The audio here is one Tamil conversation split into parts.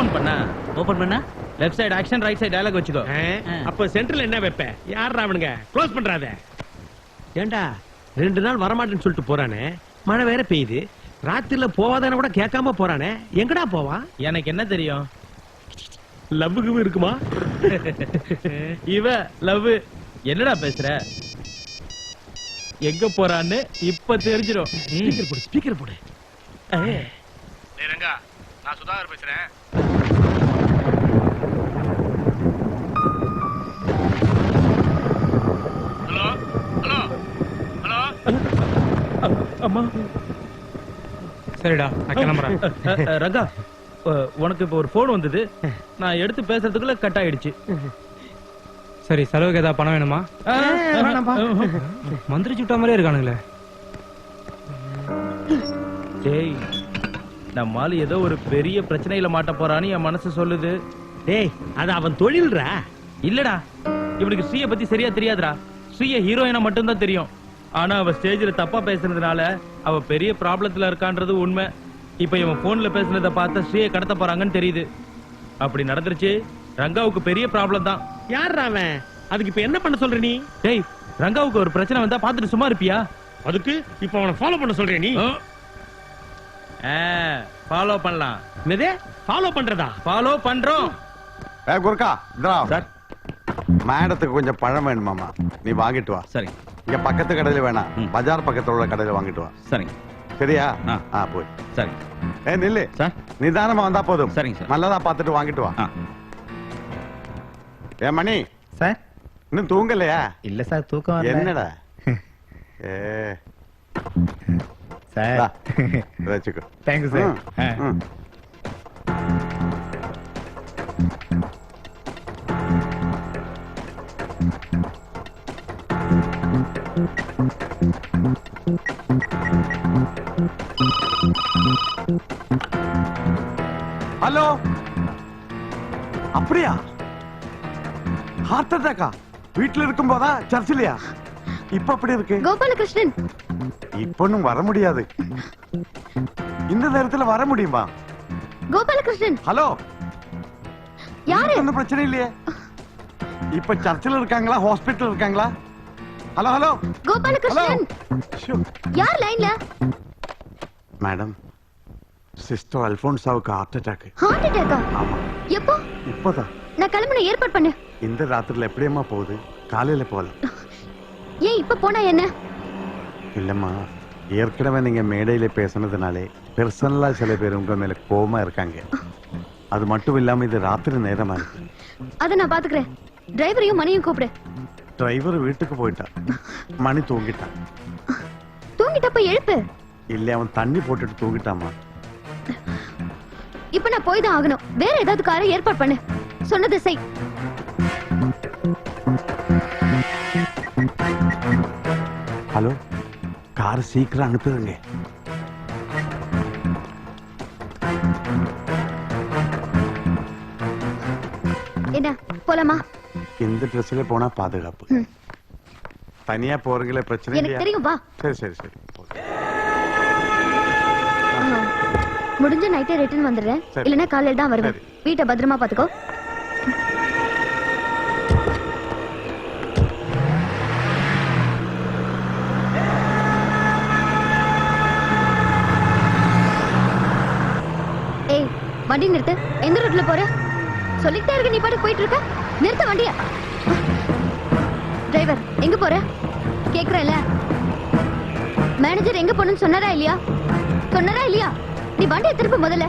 ஓபன் பண்ணா left side action, right side dialogue வச்சுக்கோ. அப்ப சென்டர்ல என்ன வைப்ப? யாரா அவனுங்க? க்ளோஸ் பண்றாத. ஏண்டா 2 நாள் வரமாட்டேன்னு சொல்லிட்டு போறானே, மழை வேற பெய்யுது, ராத்திரில போவாதான கூட கேட்காம போறானே, எங்கடா போவான்? எனக்கு என்ன தெரியும்? லவ்வுக்கு இருக்குமா? இவ லவ் என்னடா பேசுற? எங்க போறான்னு இப்ப தெரிஞ்சிடும். ஸ்பீக்கர் போடு. ரங்கா, நான் சுதாகர் பேசுறேன். Hello hello hello. அம்மா. சரிடா, நான் கிளம்புறேன். ரங்கா, உனக்கு இப்ப ஒரு போன் வந்தது, நான் எடுத்து பேசுறதுக்குள்ள கட் ஆயிடுச்சு. சரி, செலவுக்கு ஏதாவது பணம் வேணுமா? மந்திரி சுட்ட மாதிரியே இருக்கானுங்களே. டேய், நம்மால ஏதோ ஒரு பெரிய பிரச்சனையில மாட்ட போறான்னு என் மனசு சொல்லுது. டேய், அது அவன் தொழில்ரா. இல்லடா, இவனுக்கு ஸ்ரீய பத்தி சரியா தெரியாதுடா. ஸ்ரீய ஹீரோயினா மட்டும் தான் தெரியும். ஆனா அவ ஸ்டேஜ்ல தப்பா பேசுனதுனால அவ பெரிய ப்ராப்ளத்துல இருக்கான்றது உண்மை. இப்ப இவன் போன்ல பேசுனதை பார்த்த ஸ்ரீய கடத்த போறாங்கன்னு தெரியுது. அப்படி நடந்துருச்சு, ரங்காவுக்கு பெரிய ப்ராப்ளம் தான். யார் அவன்? அதுக்கு இப்ப என்ன பண்ண சொல்ற நீ? டேய், ரங்காவுக்கு ஒரு பிரச்சனை வந்தா பாத்துட்டு சும்மா இருப்பியா? அதுக்கு இப்ப அவனை ஃபாலோ பண்ண சொல்ற நீ? ஃபாலோ பண்ணலாம். என்னதே ஃபாலோ பண்றதா? ஃபாலோ பண்றோம். குறுக்கா சார், மேடத்துக்கு கொஞ்சம் பழம் வேணுமாமா, நீ வாங்கிட்டு வா. சரி. இங்க பக்கத்து கடையில வேணாம், பஜார் பக்கத்துல உள்ள கடையில வாங்கிட்டு வா. சரிங்க. சரியா? போய். சரி. நில்லு சார். நிதானமா வந்தா போதும். சரிங்க சார். நல்லதா பாத்துட்டு வாங்கிட்டு வா. மணி சார், இன்னும் தூங்கலையா? இல்ல சார், தூக்கம் வரல. என்னடா? சார், வச்சுக்கோ. Thank you sir. ஹலோ, அப்படியா? ஹார்ட் அட்டாக்கா? வீட்டுல இருக்கும் போதா சர்ச்சிலையா? இப்ப அப்படி இருக்கு? கோபாலகிருஷ்ணன், இப்பொன்னும் வர முடியாது. இந்த நேரத்துல வர முடியுமா? கோபாலகிருஷ்ணன். ஹலோ, யாரு? ஒன்னும் பிரச்சனை இல்லையே. இப்ப சர்ச்சில் இருக்காங்களா, ஹாஸ்பிட்டல் இருக்காங்களா? Hello hello Gopalakrishnan. யார் லைன்ல? மேடம், சிஸ்டர் அல்போன்சாவுக்கு ஹார்ட் அட்டாக். ஹார்ட் அட்டாக்கா? ஆமா. எப்போ? இப்போதான். நான் கிளம்புன ஏற்பாடு பண்ணு. இந்த ராத்திரில எப்படியம்மா போகுது? காலையில போல. ஏன் இப்ப போனா என்ன? இல்லம்மா, ஏற்கனவே நீங்க மேடையில பேசுனதுனாலே பெர்சனலா சில பேர் உங்க மேல கோவமா இருக்காங்க. அது மட்டும் இல்லாம இது ராத்திரி நேரமா இருக்கு. அத நான் பாத்துக்கிறேன். டிரைவரையும் மணியும் கூப்பிடு. டிரைவர் வீட்டுக்கு போயிட்டான், மணி தூங்கிட்டான். தூங்கிட்டப்ப எழுப்பு. இல்ல, அவன் தண்ணி போட்டுட்டு தூங்கிட்டாமா. இப்ப நான் போய் தான் ஆகணும். வேற ஏதாவது காரை ஏற்பாடு பண்ணு. சொன்னது செய். ஹலோ, கார் சீக்கிரம் அனுப்புங்க. என்ன, போலாமா? இந்த ட்ரெஸ்ல போனா பாதுகாப்பு. தனியா போறீங்களே, பிரச்சனை எனக்கு தெரியும், வா. சரி சரி சரி. முடிஞ்ச நைட்டே ரிட்டர்ன் வந்துடுறேன். இல்லனா காலையில தான் வருவேன். வீட்டை பத்திரமா பாத்துக்கோ. ஏய், வண்டி நிறுத்து. எந்த ரூட்ல போற? சொல்லிட்டே இருக்க, நீ பாட்டு போயிட்டு இருக்க. நிறுத்த வண்டிய. டிரைவர், எங்க போற? கேக்குறல. மேனேஜர் எங்க போறன்னு சொன்னாரா இல்லையா? சொன்னாரா இல்லையா? நீ வண்டியை திருப்ப முதல்ல.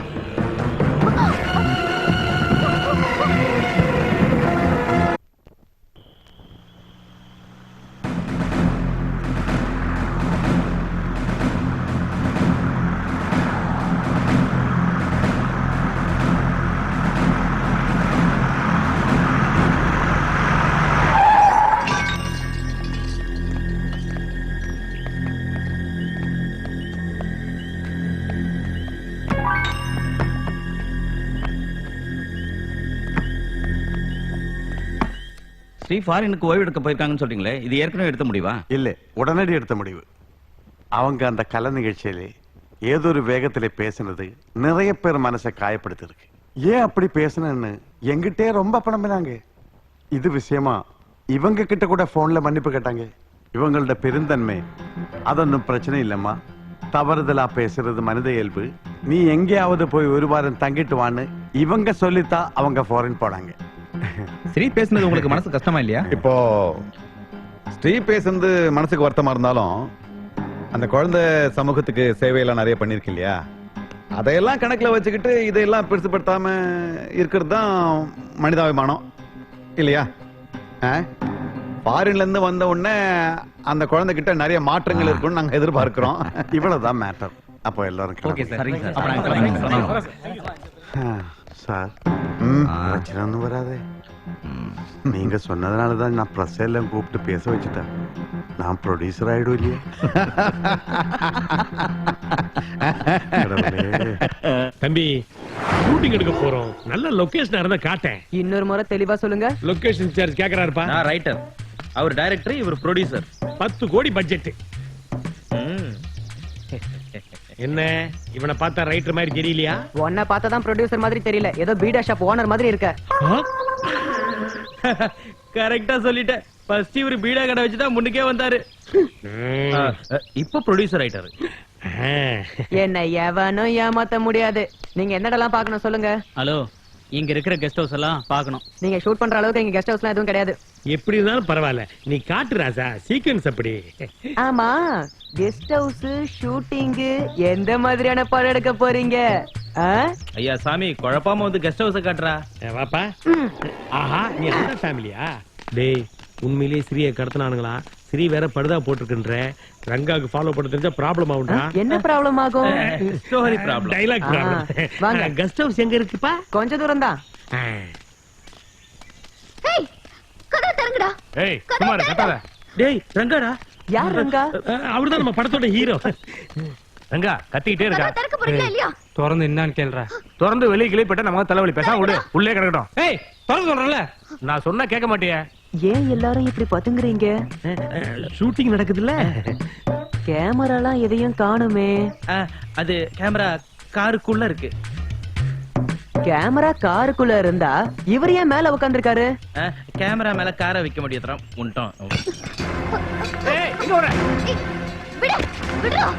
ஸ்ரீ ஃபாரினுக்கு ஓய்வு எடுக்க போயிருக்காங்கன்னு சொல்றீங்களே, இது ஏற்கனவே எடுத்த முடிவா? இல்ல, உடனடி எடுத்த முடிவு. அவங்க அந்த கலை நிகழ்ச்சியிலே ஏதோ ஒரு வேகத்திலே பேசினது நிறைய பேர் மனசை காயப்படுத்திருக்கு. ஏன் அப்படி பேசுனேன்னு எங்கிட்டே ரொம்ப புலம்பினாங்க. இது விஷயமா இவங்க கிட்ட கூட போன்ல மன்னிப்பு கேட்டாங்க. இவங்களோட பெருந்தன்மை அதொன்னும் பிரச்சனை இல்லம்மா. தவறுதலா பேசுறது மனித இயல்பு. நீ எங்கேயாவது போய் ஒரு வாரம் தங்கிட்டு வான்னு இவங்க சொல்லித்தா அவங்க ஃபாரின் போனாங்க. ஸ்ரீ பேசுனது உங்களுக்கு மனசு கஷ்டமா இல்லையா? இப்போ ஸ்ரீ பேசுனது மனசுக்கு வருத்தமா இருந்தாலும் அந்த குழந்தை சமூகத்துக்கு சேவையெல்லாம் நிறைய பண்ணிருக்கு இல்லையா? அதையெல்லாம் கணக்குல வச்சுக்கிட்டு இதையெல்லாம் பெருசுப்படுத்தாம இருக்கிறது தான் மனிதாபிமானம் இல்லையா? ஃபாரின்ல இருந்து வந்த உடனே அந்த குழந்தை கிட்ட நிறைய மாற்றங்கள் இருக்கும்னு நாங்க எதிர்பார்க்கிறோம். இவ்வளவுதான் மேட்டர். அப்போ எல்லாரும் கிளம்புங்க. சார் பிரச்சனை ஒன்றும் வராதே. நீங்க சொன்னதுனாலதான் நான் பிரஸ் எல்லாம் கூப்பிட்டு பேச வச்சுட்டேன். நான் ப்ரொடியூசர் ஆயிடும் இல்லையா? தம்பி ஷூட்டிங் எடுக்க போறோம். நல்ல லொகேஷன் இருந்தா காட்டேன். இன்னொரு முறை தெளிவா சொல்லுங்க. லொகேஷன் சார்ஜ் கேக்குறாருப்பா. நான் ரைட்டர், அவர் டைரக்டர், இவர் ப்ரொடியூசர். 10 கோடி பட்ஜெட். என்ன இவனை பார்த்தா ரைட்டர் மாதிரி தெரியலையா? உன்னை பார்த்தாதான் ப்ரொடியூசர் மாதிரி தெரியல, ஏதோ பீடா ஷாப் ஓனர் மாதிரி இருக்க. கரெக்டா சொல்லிட்டேன். ஃபர்ஸ்ட் இவர் பீடா கடை வச்சுதான் முன்னுக்கே வந்தாரு. இப்ப ப்ரொடியூசர் ஆயிட்டாரு. என்ன எவனும் ஏமாத்த முடியாது. நீங்க என்னடெல்லாம் பாக்கணும் சொல்லுங்க. ஹலோ, இங்க இருக்கிற கெஸ்ட் ஹவுஸ் எல்லாம் பார்க்கணும். நீங்க ஷூட் பண்ற அளவுக்கு இங்க கெஸ்ட் ஹவுஸ்லாம் எதுவும் கிடையாது. எப்படி இருந்தாலும் பரவாயில்ல, நீ காட்டு ராசா. சீக்வென்ஸ் அப்படி. ஆமா, கெஸ்ட் ஹவுஸ் ஷூட்டிங் எந்த மாதிரியான படம் எடுக்க போறீங்க? ஐயா சாமி, குழப்பாம வந்து கெஸ்ட் ஹவுஸ் காட்டுறா. வாப்பா. ஆஹா, நீ அந்த ஃபேமிலியா? டேய், உண்மையிலேயே ஸ்ரீயை கடத்தினானுங்களா? ஸ்ரீ வேற படுதா போட்டுருக்குன்ற. ரங்காக்கு ஃபாலோ பண்ண தெரிஞ்சா ப்ராப்ளம் ஆகும்டா. என்ன ப்ராப்ளம் ஆகும்? Story problem, dialogue problem. வாங்க. கெஸ்ட் ஹவுஸ் எங்க இருக்குப்பா? கொஞ்ச தூரம் தான். ஏய் கதவை திறங்கடா. ஏய் சுமார் கட்டாத. டேய் ரங்காடா. யார் ரங்கா? அவர்தான் நம்ம படத்தோட ஹீரோ. ரங்கா கத்திக்கிட்டே இருக்கா. கதவை திறக்க போறீங்களா இல்லையா? திறந்து என்னன்னு கேள்ற. திறந்து வெளியே கிளிப்பட்ட நமக்கு தலைவலி. பேசாம விடு, உள்ளே கிடக்கட்டும். ஏய் திறந்து சொல்றல. நான் சொன்னா கேட்க மாட்டியா? ஏன் எல்லாரும் இப்படி பதுங்குறீங்க? ஷூட்டிங் நடக்குதுல்ல. கேமராலாம் எதையும் காணுமே. அது கேமரா காருக்குள்ள இருக்கு. கேமரா காருக்குள்ள இருந்தா இவர் ஏன் மேல உட்கார்ந்திருக்காரு? கேமரா மேல காரை வைக்க முடியாதுறான். உன்ட்டோம். ஏய் இங்க வர. ஏய், விடு விடுடா.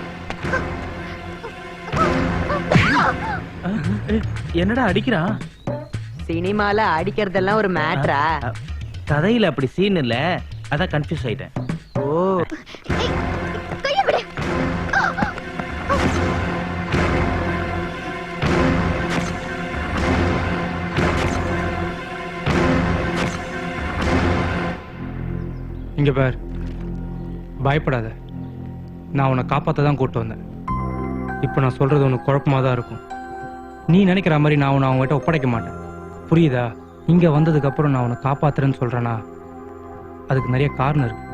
என்னடா அடிக்கிறான்? சினிமால அடிக்கிறதெல்லாம் ஒரு மேட்ரா? கதையில அப்படி சீன் இல்ல, அதான் கன்ஃபியூஸ் ஆயிட்டேன். ஓ, ஏய், கையை விடு. இங்க பார், பயப்படாத. நான் உன்னை காப்பாத்த தான் கூட்டு வந்தேன். இப்போ நான் சொல்றது உனக்கு குழப்பமா தான் இருக்கும். நீ நினைக்கிற மாதிரி நான் உன்னை அவங்ககிட்ட ஒப்படைக்க மாட்டேன். புரியுதா? இங்க வந்ததுக்கு அப்புறம் நான் உன்னை காப்பாத்துறேன்னு சொல்றேனா, அதுக்கு நிறைய காரணம் இருக்கு.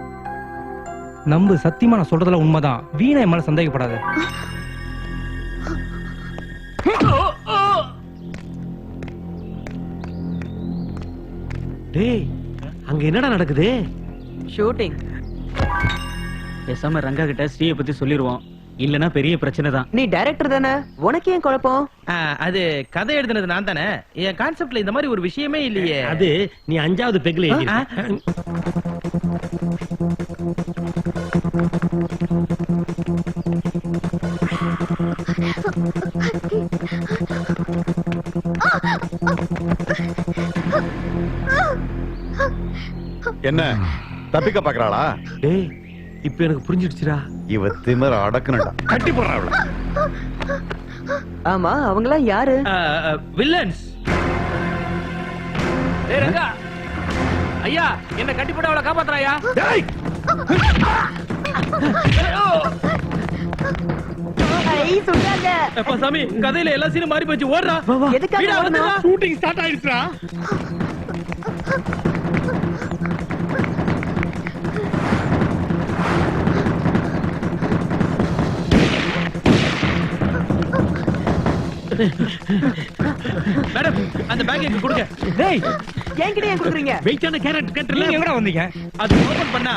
நம்பு, சத்தியமா நான் சொல்றதெல்லாம் உண்மைதான். வீணா என் மேல சந்தேகப்படாத. டேய் அங்க என்னடா நடக்குது? ஷூட்டிங். பேசாம ரங்கா கிட்ட ஸ்ரீயை பத்தி சொல்லிடுவோம், இல்லனா பெரிய பிரச்சனை தான். நீ டைரக்டர் தானே, உனக்கு ஏன் குழப்பம்? அது கதை எழுதுனது நான் தானே. என் கான்செப்ட்ல இந்த மாதிரி ஒரு விஷயமே இல்லையே. அது நீ 5வது பெக்ல எழுதி. என்ன தப்பிக்க பாக்குறாளா? டேய் இப்ப எனக்கு புரிஞ்சிடுச்சுடா. இவ திமிர அடக்குனடா. கட்டி போடுறா அவள. ஆமா, அவங்களாம் யாரு? வில்லன்ஸ். டேய் ரங்கா, ஐயா என்ன கட்டி போட அவளை காப்பாத்துறாயா? டேய் ஐ சொல்றாங்க. அப்பா சாமி, கதையில எல்லா சீனும் மாறி போச்சு. ஓடுறா. எதுக்காக ஓடணும்? ஷூட்டிங் ஸ்டார்ட் ஆயிடுச்சுடா. மேடம், அந்த பேக் எங்க கொடுங்க. டேய், என்கிட்ட ஏன் குடுக்குறீங்க? வெயிட்டான கேரட் கட்டல. நீங்க எங்கடா வந்தீங்க? அது ஓபன் பண்ணா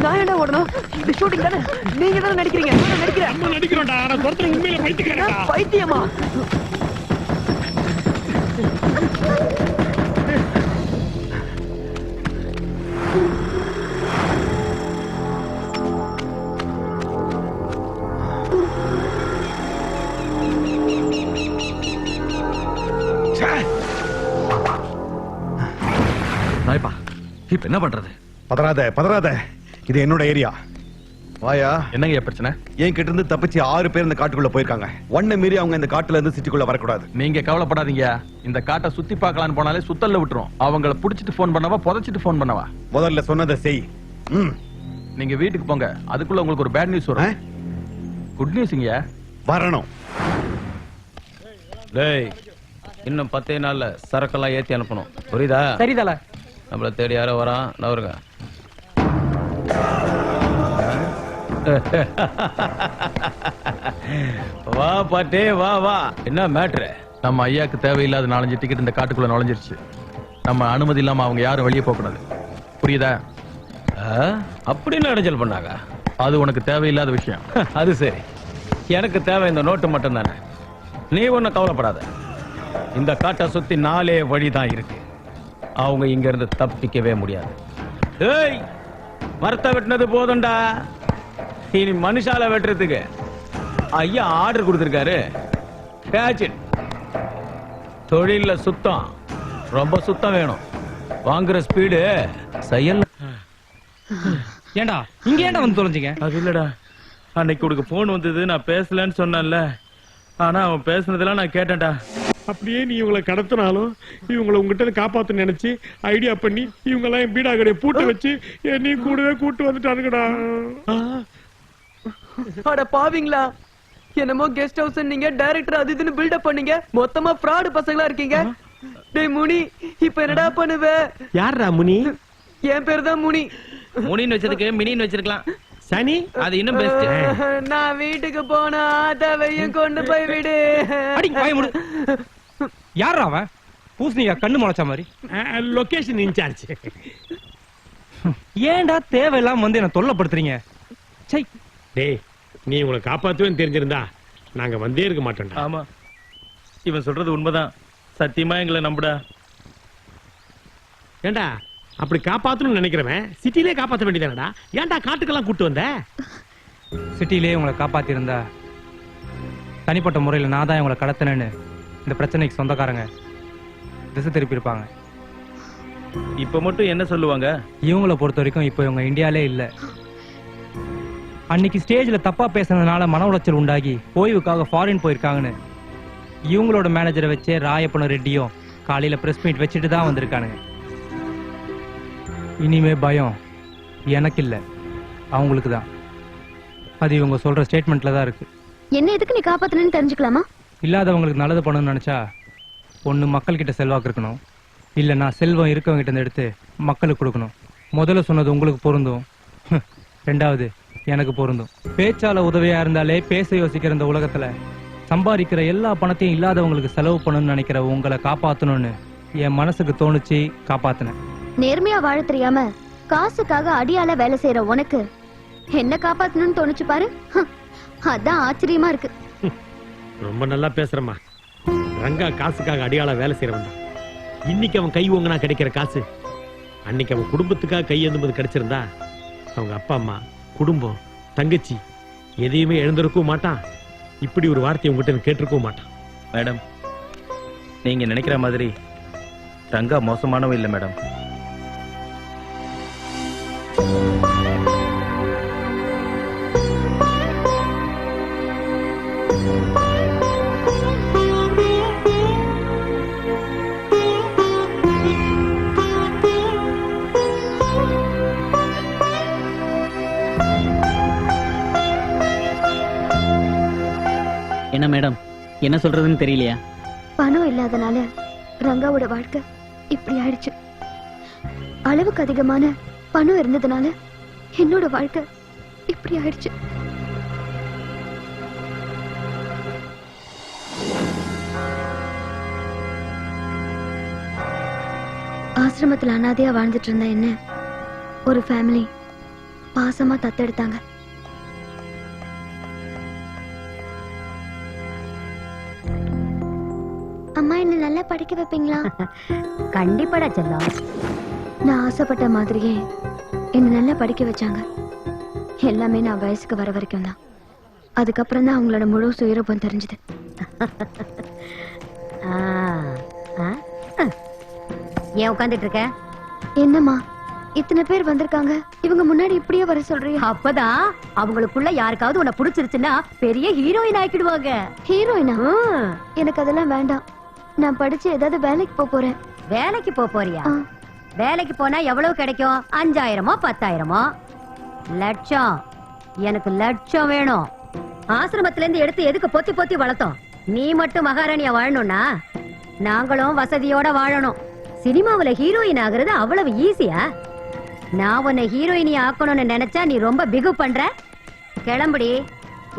நான் என்ன ஓடணும்? இது ஷூட்டிங் தானே? நீங்க தானே நடிக்கிறீங்க? நான் நடிக்கிறேன். நம்ம நடிக்கிறோம்டா. ஆனா ஒருத்தர் உண்மையில பைத்தியக்காரன்டா. பைத்தியமா? நாய்ப்பா இப்ப என்ன பண்றது? பதறாத இது என்னோட ஏரியா. வாயா. என்னங்க பிரச்சனை? என் கிட்ட இருந்து தப்பிச்சு 6 பேர் இந்த காட்டுக்குள்ள போயிருக்காங்க. ஒண்ணு மீறி அவங்க இந்த காட்டுல இருந்து சிட்டிக்குள்ள வரக்கூடாது. நீங்க கவலைப்படாதீங்க. இந்த காட்டை சுத்தி பார்க்கலான்னு போனாலே சுத்தல்ல விட்டுரும். அவங்கள புடிச்சிட்டு போன் பண்ணவா புதைச்சிட்டு போன் பண்ணவா? முதல்ல சொன்னதை செய். நீங்க வீட்டுக்கு போங்க. அதுக்குள்ள உங்களுக்கு ஒரு பேட் நியூஸ் வரும். குட் நியூஸ்ங்க. வரணும். டேய், இன்னும் 10 நாள்ல சரக்கெல்லாம் ஏத்தி அனுப்பணும். புரியுதா? சரிதல. நம்மள தேடி யாரோ வரான். நவருங்க. வா பாட்டே வா வா. என்ன மேட்ரு? நம்ம ஐயாக்கு தேவையில்லாத 4-5 டிக்கெட் இந்த காட்டுக்குள்ள நுழைஞ்சிருச்சு. நம்ம அனுமதி இல்லாம அவங்க யாரும் வெளியே போக கூடாது. புரியுதா? அப்படின்னு அடைஞ்சல் பண்ணாங்க. அது உனக்கு தேவையில்லாத விஷயம். அது சரி. எனக்கு தேவை இந்த நோட்டு மட்டும் தானே. நீ ஒன்னும் கவலைப்படாத. இந்த காட்டை சுத்தி 4 வழிதான் இருக்கு. அவங்க இங்க இருந்து தப்பிக்கவே முடியாது. ஏய், மரத்தை வெட்டினது போதும்டா. இனி மனுஷால வெட்டுறதுக்கு ஐயா ஆர்டர் கொடுத்திருக்காரு. Catch it. தொழில்ல சுத்தம், ரொம்ப சுத்தம் வேணும். வாங்குற ஸ்பீடு செயல். ஏண்டா இங்க ஏண்டா வந்து தொலைஞ்சிங்க? அது இல்லடா, அன்னைக்கு உனக்கு போன் வந்தது, நான் பேசலன்னு சொன்னேன்ல. ஆனா அவன் பேசுனதெல்லாம் நான் கேட்டேன்டா. அப்படியே நீ இவங்களை கடத்தினாலும் இவங்களை உங்ககிட்ட காப்பாத்து நினைச்சு ஐடியா பண்ணி இவங்க எல்லாம் என் பீடா கடையை பூட்டு வச்சு என்னையும் கூடவே கூட்டு வந்துட்டானுங்கடா. அட பாவீங்களா, என்னமோ கெஸ்ட் ஹவுஸ் நீங்க டைரக்டர் அது இதுன்னு பில்டப் பண்ணீங்க. மொத்தமா ஃப்ராட் பசங்களா இருக்கீங்க. டேய் முனி, இப்ப என்னடா பண்ணுவ? யாரா முனி? என் பேர் தான் முனி. முனின்னு வச்சதுக்கு மினின்னு வச்சிருக்கலாம். சனி அது இன்னும் பெஸ்ட். நான் வீட்டுக்கு போனா ஆதாவையும் கொண்டு போய் விடு. அடி வாய் மூடு. யாரா அவன்? பூசணியா கண்ணு முளைச்ச மாதிரி. Location incharge. ஏன்டா தேவையில்லாம வந்து என்ன தொல்லப்படுத்துறீங்க? சை. டேய், நீ உங்களை காப்பாத்துவேன்னு தெரிஞ்சிருந்தா நாங்க வந்தே இருக்க மாட்டோம்டா. ஆமா, இவன் சொல்றது உண்மைதான். சத்தியமா எங்களை நம்புடா. ஏண்டா அப்படி காப்பாத்தணும்னு நினைக்கிறவன் சிட்டிலே காப்பாத்த வேண்டியதானடா. ஏன்டா காட்டுக்கெல்லாம் கூட்டு வந்த? சிட்டிலே உங்களை காப்பாத்திருந்தா தனிப்பட்ட முறையில் நான் தான் உங்களை கடத்தினேன்னு இந்த பிரச்சனைக்கு சொந்தக்காரங்க திசை திருப்பி இருப்பாங்க. இப்ப மட்டும் என்ன சொல்லுவாங்க? இவங்களை பொறுத்த வரைக்கும் இப்போ இவங்க இந்தியாலே இல்ல. அன்னைக்கு ஸ்டேஜ்ல தப்பா பேசுனதுனால மன உளைச்சல் உண்டாகி ஓய்வுக்காக ஃபாரின் போயிருக்காங்கன்னு இவங்களோட மேனேஜரை வச்சே ராயப்பன ரெட்டியும் காலையில பிரஸ் மீட் வச்சுட்டு தான் வந்திருக்கானுங்க. இனிமே பயம் எனக்கு இல்ல, அவங்களுக்கு தான். அது இவங்க சொல்ற ஸ்டேட்மெண்ட்ல தான் இருக்கு. என்ன எதுக்கு நீ காப்பாத்தணும்னு தெரிஞ்சுக்கலாமா? இல்லாதவங்களுக்கு நல்லது பண்ணணும்னு நினைச்சா ஒண்ணு மக்கள் கிட்ட செல்வாக்கு இருக்கணும், இல்லைன்னா செல்வம் இருக்கவங்க கிட்ட எடுத்து மக்களுக்கு கொடுக்கணும். முதல்ல சொன்னது உங்களுக்கு பொருந்தும், ரெண்டாவது எனக்கு பொருந்தும். பேச்சால உதவியா இருந்தாலே பேச யோசிக்கிற இந்த உலகத்துல சம்பாதிக்கிற எல்லா பணத்தையும் இல்லாதவங்களுக்கு செலவு பண்ணணும்னு நினைக்கிற உங்களை காப்பாத்தணும்னு என் மனசுக்கு தோணுச்சு, காப்பாத்தினேன். நேர்மையா வாழ தெரியாம காசுக்காக அடியால வேலை செய்யற உனக்கு என்ன காப்பாத்தணும்னு தோணுச்சு பாரு. அதான் ஆச்சரியமா இருக்கு. ரொம்ப நல்லா பேசுறமா. ரங்கா காசுக்காக அடியாள வேலை செய்யறவன். இன்னைக்கு அவன் கை ஓங்கினா கிடைக்கிற காசு அன்னைக்கு அவன் குடும்பத்துக்காக கை ஏந்தும்போது கிடைச்சிருந்தா அவங்க அப்பா அம்மா, குடும்பம், தங்கச்சி எதையுமே எழுந்திருக்கவும் மாட்டான். இப்படி ஒரு வார்த்தையை உங்ககிட்ட கேட்டிருக்கவும் மாட்டான். மேடம், நீங்க நினைக்கிற மாதிரி ரங்கா மோசமானவ இல்ல மேடம். என்ன மேடம், என்ன சொல்றதுன்னு தெரியலையா? பணம் இல்லாதனால ரங்காவோட வாழ்க்கை இப்படி ஆயிடுச்சு. அளவுக்கு அதிகமான பணம் இருந்ததுனால என்னோட வாழ்க்கை இப்படி ஆயிடுச்சு. ஆசிரமத்துல அனாதையா வாழ்ந்துட்டு இருந்த என்ன ஒரு ஃபேமிலி பாசமா தத்தெடுத்தாங்க. அம்மா என்ன நல்லா படிக்க வைப்பீங்களா? கண்டிப்பாடா செல்லம். நான் ஆசைப்பட்ட மாதிரியே என்ன நல்லா படிக்க வச்சாங்க. எல்லாமே நான் வயசுக்கு வர வரைக்கும் தான். அதுக்கப்புறம் தான் அவங்களோட முழு சுயரூபம் தெரிஞ்சது. ஏன் உட்காந்துட்டு இருக்க? என்னம்மா இத்தனை பேர் வந்திருக்காங்க, இவங்க முன்னாடி இப்படியே வர சொல்றீங்க? அப்பதான் அவங்களுக்குள்ள யாருக்காவது உன்னை பிடிச்சிருச்சுன்னா பெரிய ஹீரோயின் ஆக்கிடுவாங்க. ஹீரோயினா? எனக்கு அதெல்லாம் வேண்டாம். நான் படிச்சு ஏதாவது வேலைக்கு போறேன். வேலைக்கு போறியா? ஆ. வேலைக்கு போனா எவ்வளவு கிடைக்கும்? 5000மோ 10,000மோ? லட்சம். எனக்கு லட்சம் வேணும். ஆசிரமத்துல இருந்து எடுத்து எதுக்கு பொத்தி பொத்தி வளர்த்தோம்? நீ மட்டும் மகாராணியா வாழணும்னா நாங்களும் வசதியோட வாழணும். சினிமாவுல ஹீரோயின் ஆகுறது அவ்வளவு ஈஸியா? நான் உன்னை ஹீரோயினி ஆக்கணும்னு நினைச்சா நீ ரொம்ப பிகு பண்ற. கிளம்புடி,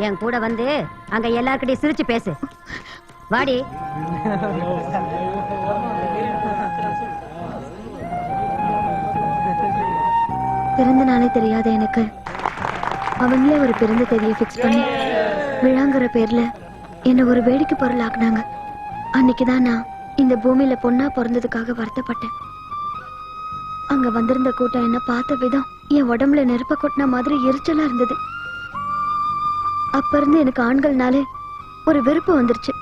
என் கூட வந்து அங்க எல்லார்கிட்டயும் சிரிச்சு பேசு. வாடி. பிறந்த நாளே தெரியாத எனக்கு அவங்களே ஒரு பிறந்த தேதியை பிக்ஸ் பண்ணி விழாங்கிற பேர்ல என்ன ஒரு வேடிக்கை பொருள் ஆக்குனாங்க. அன்னைக்குதான் நான் இந்த பூமியில பொண்ணா பிறந்ததுக்காக வருத்தப்பட்டேன். அங்க வந்திருந்த கூட்டம் என்ன பார்த்த விதம் என் உடம்புல நெருப்ப கொட்டின மாதிரி எரிச்சலா இருந்தது. அப்ப இருந்து எனக்கு ஆண்கள்னாலே ஒரு வெறுப்பு வந்துருச்சு.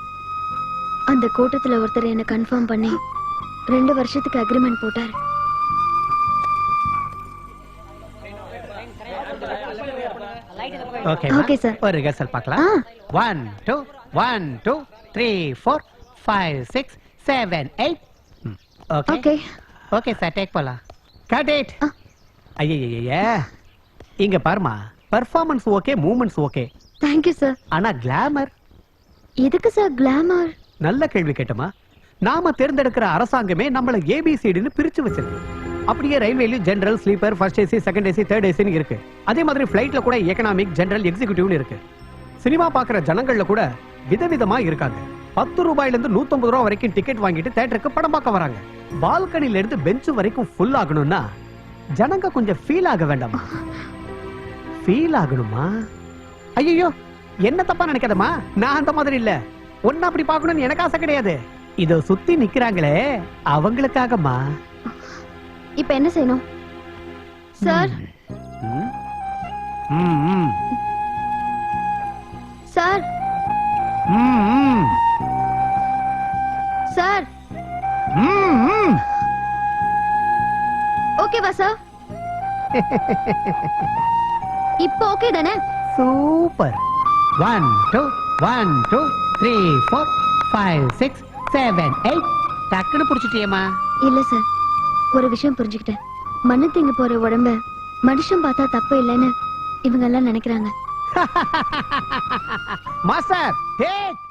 அந்த கூட்டத்துல ஒருத்தர் என்ன கன்ஃபார்ம் பண்ணி 2 வருஷத்துக்கு அக்ரிமெண்ட் போட்டாரு. Okay sir. ஒரு ரிஹர்சல் பார்க்கலாம். 1 2 1 2 3 4 5 6 7 8. Okay okay okay sir, take போலாம். Cut it. ஐயய்யய்ய, இங்க பாருமா, performance okay, movements okay, thank you sir. ஆனா கிளாமர். எதுக்கு சார் கிளாமர்? நல்ல கேள்வி கேட்டமா. நாம தேர்ந்தெடுக்கிற அரசாங்கமே நம்மள ஏபிசிடின்னு பிரிச்சு வச்சிருக்கு. அப்படியே ரயில்வேலயும் general, sleeper, first AC, second AC, third ஏசின்னு இருக்கு. அதே மாதிரி ஃபிளைட்ல கூட எக்கனாமிக், ஜெனரல், எக்ஸிகியூட்டிவ்னு இருக்கு. சினிமா பாக்குற ஜனங்கள்ல கூட விதவிதமா இருக்காங்க. 10 ரூபாயில இருந்து 150 ரூபாய் வரைக்கும் டிக்கெட் வாங்கிட்டு தியேட்டருக்கு படம் பார்க்க வராங்க. பால்கனில இருந்து பெஞ்ச் வரைக்கும் ஃபுல் ஆகணும்னா ஜனங்க கொஞ்சம் ஃபீல் ஆக வேண்டாமா? ஃபீல் ஆகணுமா? ஐயோ, என்ன தப்பா நினைக்காதமா, நான் அந்த மாதிரி இல்ல. ஒன்னு அப்படி பார்க்கணும்னு எனக்கு ஆசை கிடையாது. இதோ சுத்தி நிக்கிறாங்களே அவங்களுக்காகமா. இப்ப என்ன செய்யணும் சார்? சார் சார் ஓகேவா சார்? இப்போ ஓகே தானே? சூப்பர். 1 2 1 2 3 4 5 6 7 8. டக்குன்னு புடிச்சிட்டியேமா. இல்ல சார், ஒரு விஷயம் புரிஞ்சுக்கிட்டேன். மண்ணு திங்க போற உடம்ப மனுஷன் பார்த்தா தப்பு இல்லைன்னு இவங்க எல்லாம் நினைக்கிறாங்க. Master, take